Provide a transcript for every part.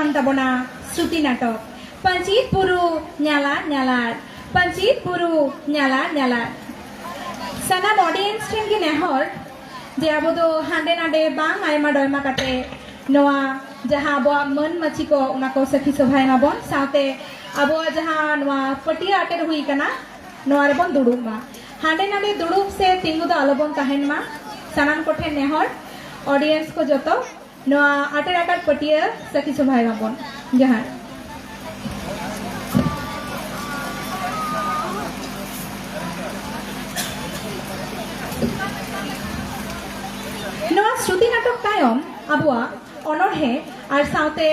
kan tabona Suti natok Pancit Buru nyala nyala Pancit Buru nyala nyala Sanam audience ᱴᱷᱮᱱ ᱜᱮ ᱱᱮᱦᱚᱨ ᱡᱮ ᱟᱵᱚ ᱫᱚ ᱦᱟᱸᱰᱮ ᱱᱟᱰᱮ ᱵᱟᱝ ᱟᱭᱢᱟ ᱰᱚᱭᱢᱟ ᱠᱟᱛᱮ ᱱᱚᱣᱟ ᱡᱟᱦᱟᱸ ᱟᱵᱚᱣᱟᱜ ᱢᱟᱹᱱ ᱢᱟᱹᱪᱷᱤ ᱠᱚ ᱚᱱᱟ ᱠᱚ ᱥᱟᱹᱠᱷᱤ ᱥᱚᱵᱷᱟᱭ ᱢᱟᱵᱚᱱ ᱥᱟᱶᱛᱮ ᱟᱵᱚᱣᱟᱜ ᱡᱟᱦᱟᱸ ᱱᱚᱣᱟ ᱯᱟᱹᱴᱤᱭᱟᱹ ᱟᱴᱮᱨ ᱦᱩᱭ ᱠᱟᱱᱟ ᱱᱚᱣᱟ ᱨᱮᱵᱚᱱ ᱫᱩᱲᱩᱵ ᱢᱟ ᱦᱟᱸᱰᱮ ᱱᱟᱰᱮ ᱫᱩᱲᱩᱵ ᱥᱮ ᱛᱤᱸᱜᱩ ᱫᱚ ᱟᱞᱚᱵᱚᱱ ᱛᱟᱦᱮᱱ ᱢᱟ ᱥᱟᱱᱟᱢ ᱠᱚᱴᱷᱮᱱ ᱱᱮᱦᱚᱨ ऑडियंस को जोतो नोआ आटेर आकार पटिया सखी सभाय माबन जहां नोआ श्रुति नाटक तायम आबुआ अनरहे और साउते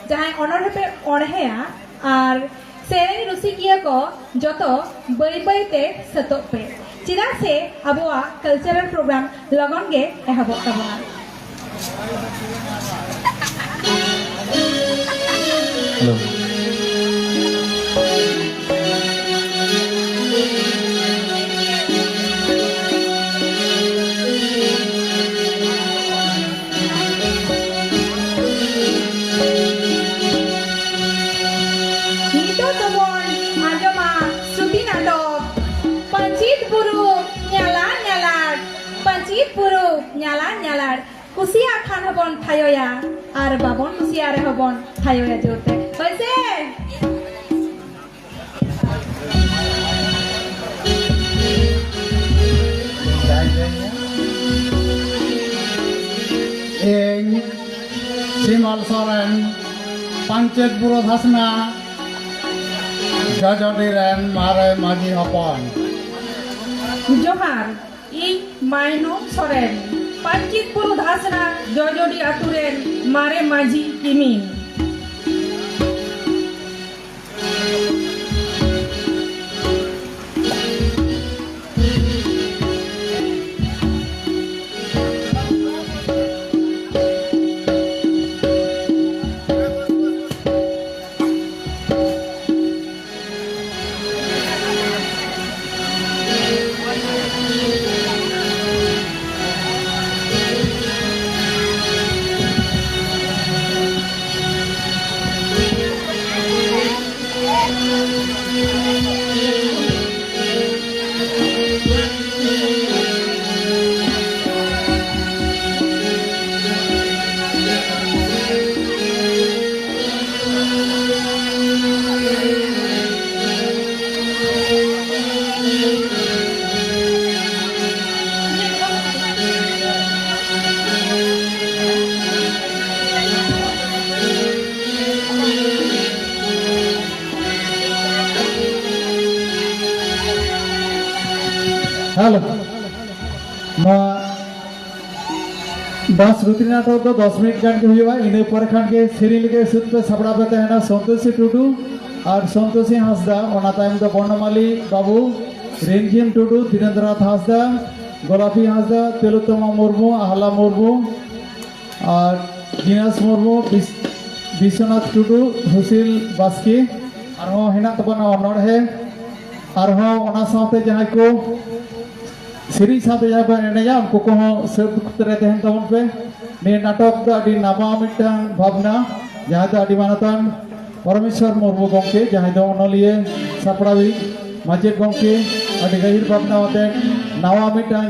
जहां अनरहे पे अणहेया और सेरेनी रुसिकिया को जोतो बई बईते सतो पे चिदा से आबुआ कल्चरल प्रोग्राम लगन गे एहबो तबना Hello. Nito tobon ajoma Suti natok Pancit Buru nyala nyalar Pancit Buru nyala nyalar कुसिया खान हबन थायोया आर बाबन कुसिया रे हबन थायोया जोते कैसे एन सिमल सोरेन पंचायत बुरो धासना जजडिरेन मारे माजी हपन जोहार इ माइनो सोरेन पंचित पुरु धासना जजोडी आतुरेन मारे माझी किमिन हेलो बस रुति नाटक तो 10 मिनट गान के हुआ इन पर खान के सीरियल के सुत पे सबड़ा पे तहना संतोषी टुडू और संतोषी हांसदा ओना टाइम तो बर्णमाली बाबू रेंजिम टुडू धीरेन्द्रनाथ हांसदा गोलापी हांसदा तेलुतमा मुर्मू आहला मुर्मू और जिनास मुर्मू विश्वनाथ टुडू हुसिल बास्की और हेना तबना अनरहे और ओना साथे जहां को सीरी साथे जहां को एनेजा उनको को सब तरह तहन तबन पे ने नाटक दा अडी नामा मिटन भावना जहां दा अडी मानतन परमेश्वर मुर्मू गंके जहां दो अनलिए सापड़ावी माजेद गंके अडी गहिर भावना होते नावा मिटन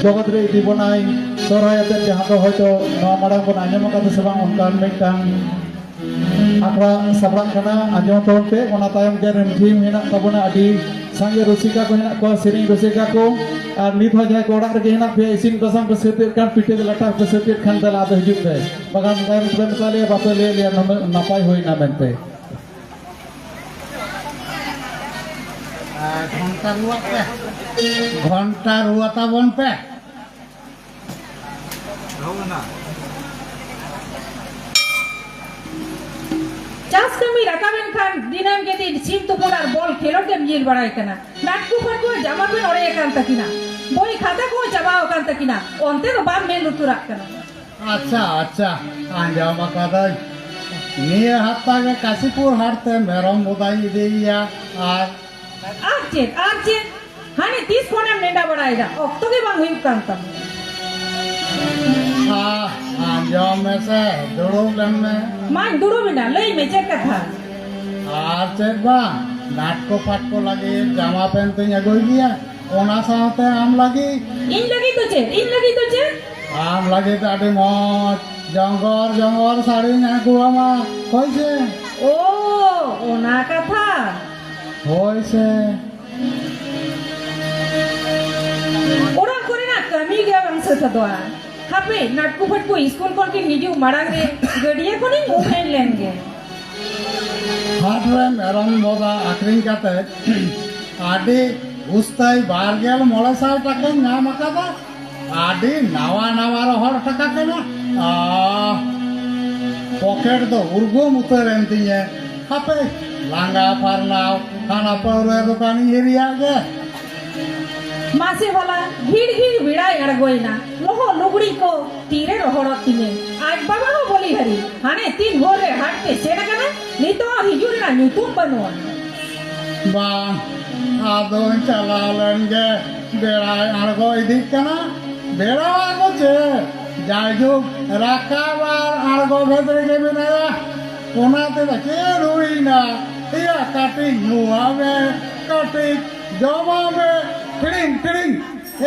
जगत रे इदी बनाई सरहायते जहां दो होतो नवा माडा को आंजम का से बांग उनका मिटन आखड़ा सबड़ा खाना आंजम तोते ओना तायम के रंजीम हेना तबना अडी संगे रसिका को हेना को सेरिंग रसिका को और नित हो जाय को ओड़ा रे हेना पे इसिन बसंग पे सेते कान पिटे लटा पे सेते खान दला आदो हिजुत पे बगान तायम पे ताले बापे ले ले नपाय होई ना बनते घंटा रुआ ताबन पे चास कमी रकाबेन खान दिनम के दिन सिम तो पोलार बॉल खेलो के मिल बड़ाई कना नाटकू फट को जमा में ओरे एकान तकिना बोई खाता को जबाओ कान तकिना ओंते तो बाप मेन रुतुरा कना अच्छा अच्छा आंजम का निये हफ्ता के काशीपुर हाटते मेरम मुदाई देया आचे हाने 30 कोने नेडा बड़ाई दा ओक्तो के बांग हुई कान तम जम में से दुड़ूब लेन में मान दुड़ो बिना लई में चेक कथा আর চেক বা নাটকো ফাটকো লাগে জামা প্যান্ট তুই এগোই গিয়া ওনা সাথে আম লাগি इन लगी तो चे আম লাগে তাতে মজ জঙ্গর জঙ্গর শাড়ি না গুয়ামা হইছে ओ ओना कथा হইছে ओरा करे ना कमी गया वंश थदवा हापे नाटकू फटको स्कूल कोन के निजु मारांग रे गडिया कोनी मोबाइल लेंगे হাট রে মেরম বদা আখরিং কাতে আডি উস্তাই বারগেল মড়াসাল টাকা নাম আকাদা আডি নাওয়া নাওয়ার হর টাকা কেনা পকেট তো উর্গম উতরেন তিয়ে হাপে লাঙ্গা ফারনাও খানা পাউরে দোকানি এরিয়া গে मासे वाला भीड़ भिड़ाई अड़गोइना लोहो लुगड़ी को तीरे रोहड़ो तिने आज बाबा हो बोली हरी हाने तीन भोर रे हाट के सेना कना नी तो हिजुर ना न्यूतुम बनो বা আদন চালালেন গে বেড়ায় আড়গো এদিক কেনা বেড়া আগছে যাই যুগ রাখাবার আড়গো ভেতরে গেবে না ওনাতে কে রুই না ইয়া কাটি নুয়াবে কাটি জমাবে ফিরিং ফিরিং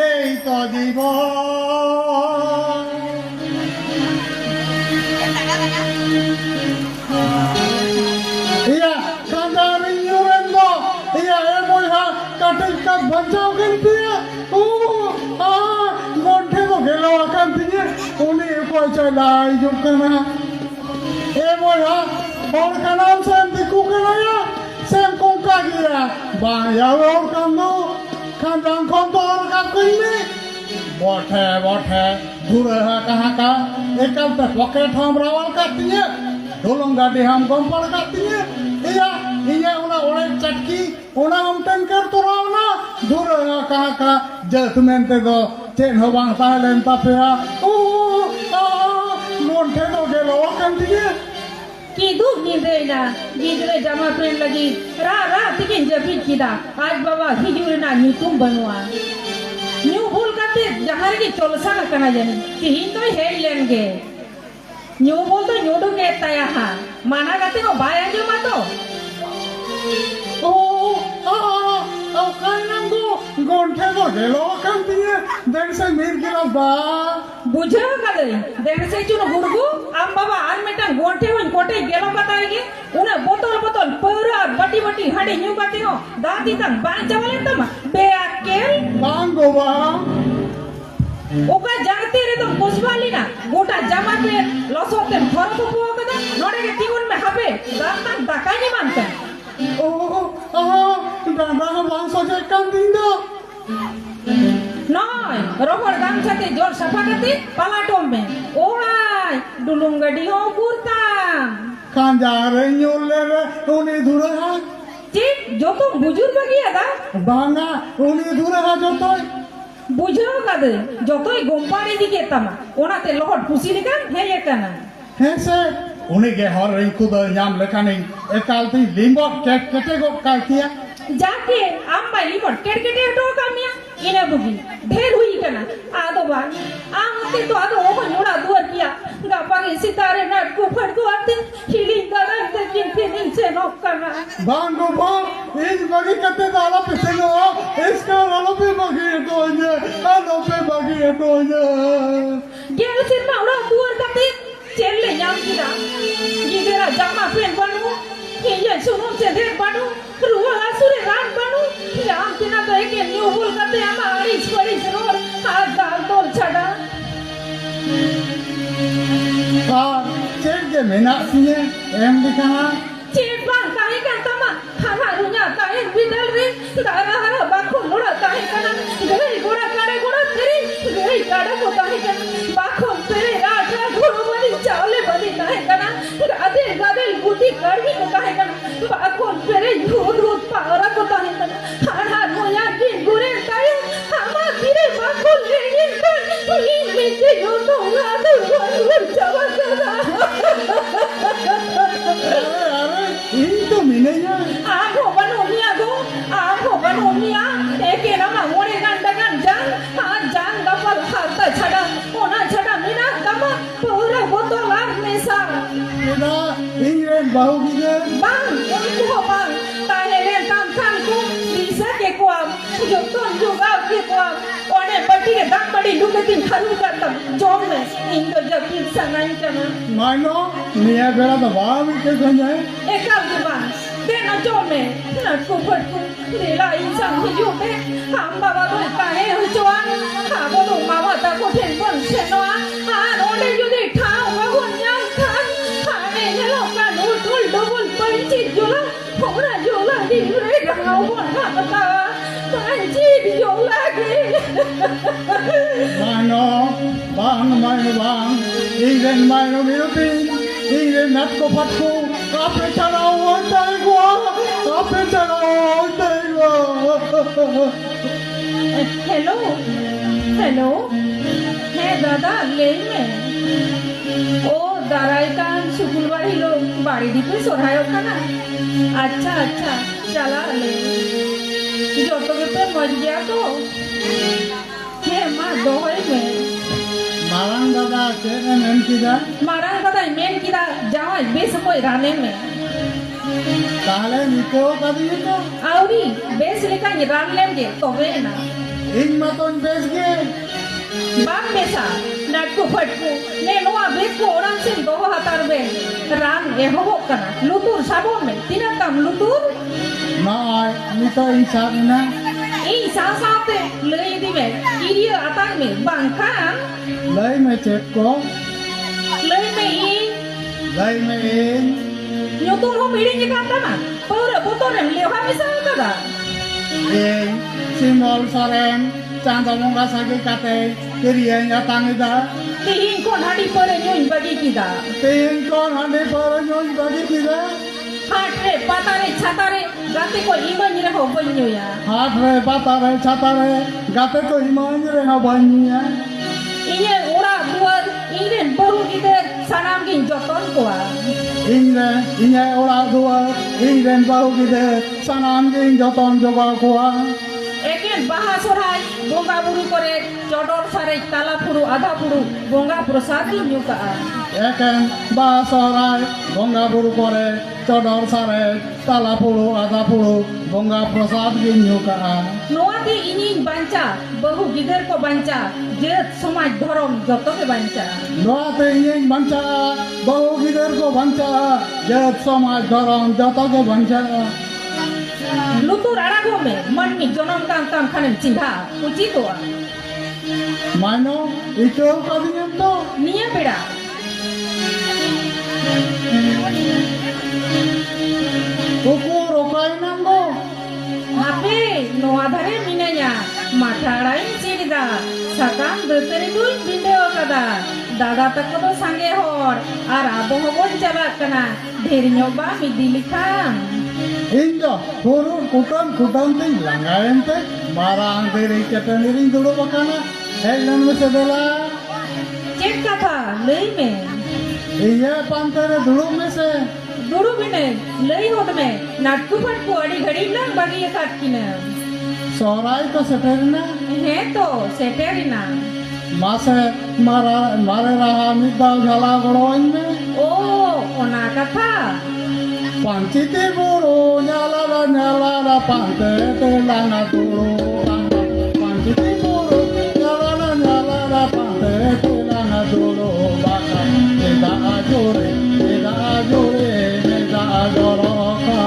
এই তো জীবন iya kandari nyurendo iya emoy ha katik ka bachao kantiya monte ko gelo kantiya uni koy chalai jukana emoy ha और का नाम सेम दिकू kana ya सेम कोंका गिया बा या और kandu खानदान कौन तो और का कोई नहीं बठे दूर है कहाँ का एक पे पॉकेट हम रावल करती है ढोलंग गाड़ी हम गंपड़ करती है इया उना ओरे चटकी उना हम टंकर तो राव ना दूर है कहाँ का जजमेंट दो चेन हो बांग तालें तापिया मोंटे तो गेलो करती है की दुख निंदेना गिदरे जमा पेन लगी रा तिकिन जपीट किदा आज बाबा हिजुर ना न्यूतुम बनवा न्यू भूल करते जहां की चोलसा ना कना जानी कि हिन तो हेड लेंगे न्यू बोल तो न्यूडू के तया हा माना करते को बाया जो मतो गोंठे तो गेलो करती है देख से मीर गिला बा बुझे कदे देख से चुनो गुड़गु आम बाबा आन मेटन गोंठे होन कोटे गेलो बताएगे उन्हें बोतल पूरा बटी हाड़ी न्यू करते हो दादी तक बांग चावले तम बेअकेल बांगो बा ओका जानते रे तुम कुशवाली ना गोटा जमा पे लसोते थरो तो पुआ कदा नोडे के तीगुन में हापे दाता दकाई नहीं मानते दादा बांग सोचे कम दिन दो नय रोहर गाम छते जोर सफा करते पलाटोम में ओराय डुलुंग गडी हो कुर्ता खांजा रे न्यूले रे उनी धुरे हा जी जो तुम बुजुर्ग गया दा बांगा उनी धुरे हा जो तो बुझो कदे जो तो गोंपाड़ी दिके तमा ओनाते लोहट पुसी लिकन हे ये कना है से उनी के हर रिंकु द नाम लेखानी एकालती लिंगो केटे गो काटिया जाके आम बाई बट केट हटो कामिया इने बुगी ढेर हुई कना आदो बा आम ते तो आदो ओ नुड़ा दुआर किया गापा के सितारे नाट को फटको आते हिली गदन ते किन से नॉक करना बांगो बा इस बगी कते दाला पे लो इसका वालो पे बगी तो जे आलो पे बगी तो जे गेल सिर ना उड़ा दुआर कते चेले याम किदा गिदरा जामा पेन बनू ये सुनो से देख बनू रुआ आसुरे रान बनू याम किना तो एक न्यू भूल करते हमारी पड़ी रोड हाथ दाल तोल छड़ा चेक के मेना सिए एम दिखाना चेक बांग काहे का तमा हाहा रुnya काहे बिदल रे दारा हरा बाखो लोड़ा काहे कना गई गोड़ा काड़े गोड़ा तेरी गई काड़ा को काहे कना बाखो तेरे रात घोड़ो बनी चावले बनी काहे कना गादे गुटी कड़वी को काहे कना बाखो तेरे दूध पावरा को काहे कना हाड़ा मोया की गुरे काहे हमा धीरे बाखो ले ये मीठे यो तो याद चावा कना इन तो मिले या आखो बनोमिया एके नमा मोरे गंडगन जान हां जान गपल हाथ छड़ा ओना छड़ा मिना गमा पूरा Ingren bahu kita. Bang, unku ho bang. Tahe len tam tham ku bisa ke kuam. Joton juga ke kuam. One pati ke dang badi luke tin kharu katam. Jom me indo jakin sangai kana. Mano, niya bela to bahu ke kanya. Ekal ku bang. Den a jom me. Na ku phat ku. Lela insang ku yu me. Ham baba tu tahe hu chuan. Ha bo lu ma wa ta ko then bon chen no a. Ha no le yu de thao wa hun yang khan. Ha me ne lo ka nu tul do bon pai chit yu la. Ho na yu la di re ga ngau bon ha ta. Pai chit yu la ki. Mano, bang, Ingren mano minutin. Ingren nat ko patku. Kape chana hotai gua. Kape chana hotai gua. Hello hello है दादा ले में ও দাঁড়াই কান শুকুরবার হইল বাড়ি দিতে সরাই ওখানা আচ্ছা আচ্ছা চালা লে যত বেপে মজ গিয়া তো হ্যাঁ মা দোহই মে Marang dada cene men kita. Marang দাদাই মেন কিরা যাওয়াই বেশ কই রানে মে Tahle niko kadi itu. আউরি বেশ লেখাই রান লেম গে তবে না Ing maton besge. বাং বেসা নাটকু ফটকু নে নোয়া বেকু ওরান সিন দোহ হাতার বে রান এহবক কানা লুতুর সাবন মে তিনার কাম লুতুর Mai, nito insaf na. এই সাসাতে লই দিবে ইরিয়া আতাং মে বাংখান Lai me cek ko. লই মে ই Lai me in. nyutul ho piring ni kata na pura botore liu ha misal kada Ing simol saren. Canda monga sagi kate. Kiriya nyatang ida. tihin kon hadi pore nyuin bagi kita Ting kon hande paranyon bagi kita. হাট রে পাতারে ছাতারে রাতে কো ইমান রে হো বইনু ya Hat re patare chatare. Gate ko iman re habanya. ইয়ে ওরা দুয়ার Irene বড়ু গিদের সানাম গিন যতন কোয়া Ingre, inya ora dua. Ingren bahu kita. Sanam ging joton joga kuah. Eken বাহা সরাই বঙ্গা বুড়ু করে চডর সারে তালা পুরু আধা পুরু বঙ্গা প্রসাদ নিউকা Eken basorai bonga buru kore codor sare tala pulu ada pulu bonga prasad ginyukaan. নোয়াতে ইনিন বাঞ্চা বহু গিদের কো বাঞ্চা জেত সমাজ ধরম যত কে বাঞ্চা Doate ingin banca bau gider ko banca jat somaj dorong joto ke banca. লুতুর আড়াগো মে মন্নি জনম কাম কাম খানেম চিন্তা উচিত তোয়া Maino itu kadinyam to. নিয়ে বেড়া Kuku rokai nanggo. আপে নোয়া ধারে মিনাইয়া মাথাড়াই চিড়দা সাকাম দতরে দুই বিন্দেও কাদা দাদা তাকো তো সাঙ্গে হর আর আবহবন চালাক কানা ঢের ñoba মিদিলি খাম Injo puru kutan ting langain te marang diri keten diri dulu bakana. Helan mesedela. Check কথা লই মে Iya pantere dulu mese. দুড়ু বিনে লই হোত মে নাটকু ফাটকু আড়ি ঘড়ি লং বাগিয়ে কাট কিনা Sorai to seterna. হ্যাঁ তো সেটারই না Mase mare raha midal jala goroin me. ও ওনা কথা Panciti buru nyala pante te lana dulu. Panciti buru nyala pante te lana dulu. Bakal tidak ajure tidak ajoroka.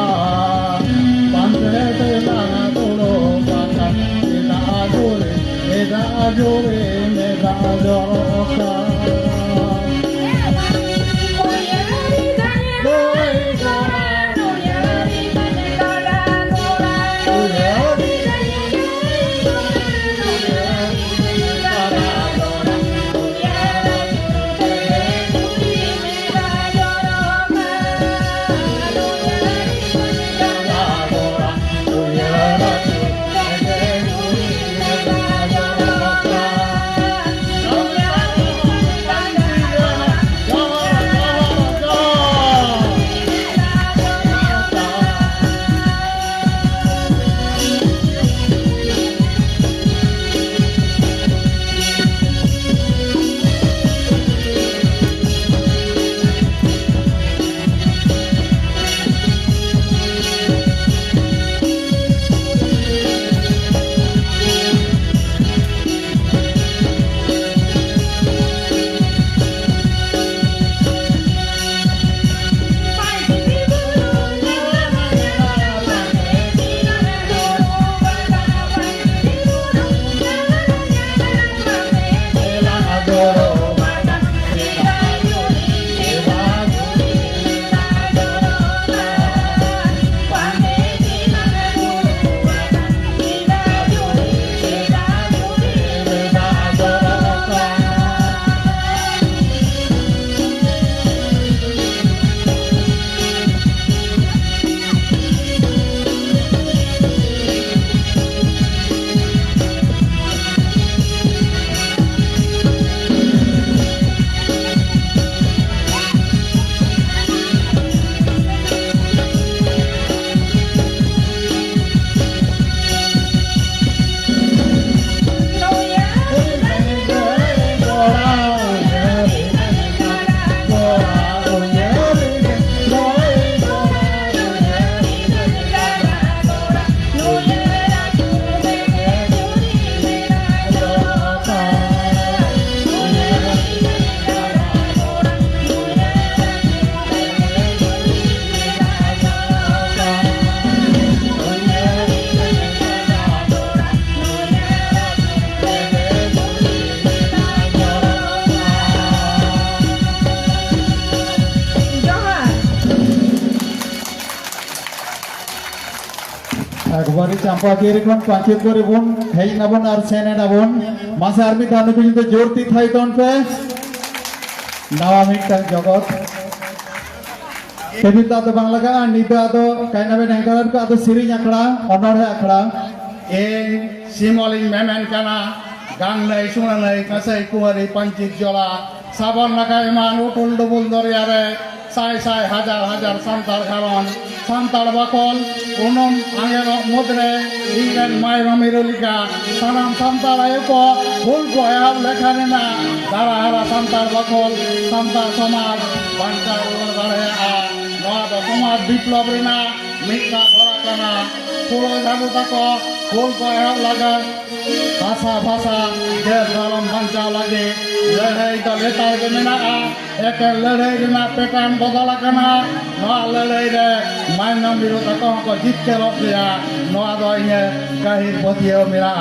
Pante te lana dulu. Bakal tidak ajure tidak ajoroka. একবারই চাম্পা কে রেখলাম পাঁচের পরে বোন হেই নাবন আর সেনে নাবন মাসে army Danu কিন্তু জোরতি থাই তন পে নাওয়া মিটটাং জগৎ কেবিন আদো বাংলা কা নিতে আদো কাইনাবে ঢাঙ্কার কা আদো সিরিজ আখড়া অনড়ে আখড়া ए सिमलिंग मेमेन काना गांगनाय सुनानाय कासाय कुमारी पंचित जला साबन नाका इमान उटुल डुबुल दरियारे साय साय हाजार हाजार सान्ताल खालन सान्ताल बाकल उनम आंगेर मुद्रे इंगेन मायरा मिरुलिका सानाम सान्ताल आयको फुल को एहाब लेखाने ना दारा हारा सान्ताल बाकल सान्ताल समाज बांचार उलबारे आ नोआ दो समाज विप्लव रेना मिट्टा खरा काना पुरो जाबु ताको फुल को एहाब लगा भाषा भाषा देश धर्म बांचाव लगे लड़ाई तो लेतार के मेनागा एक लड़ाई रेना पैटर्न बदल काना नोआ लड़ाई रे मायना मिरु ताको को जीत के रोक लिया नोआ दो इने काहिर बतियो मेरा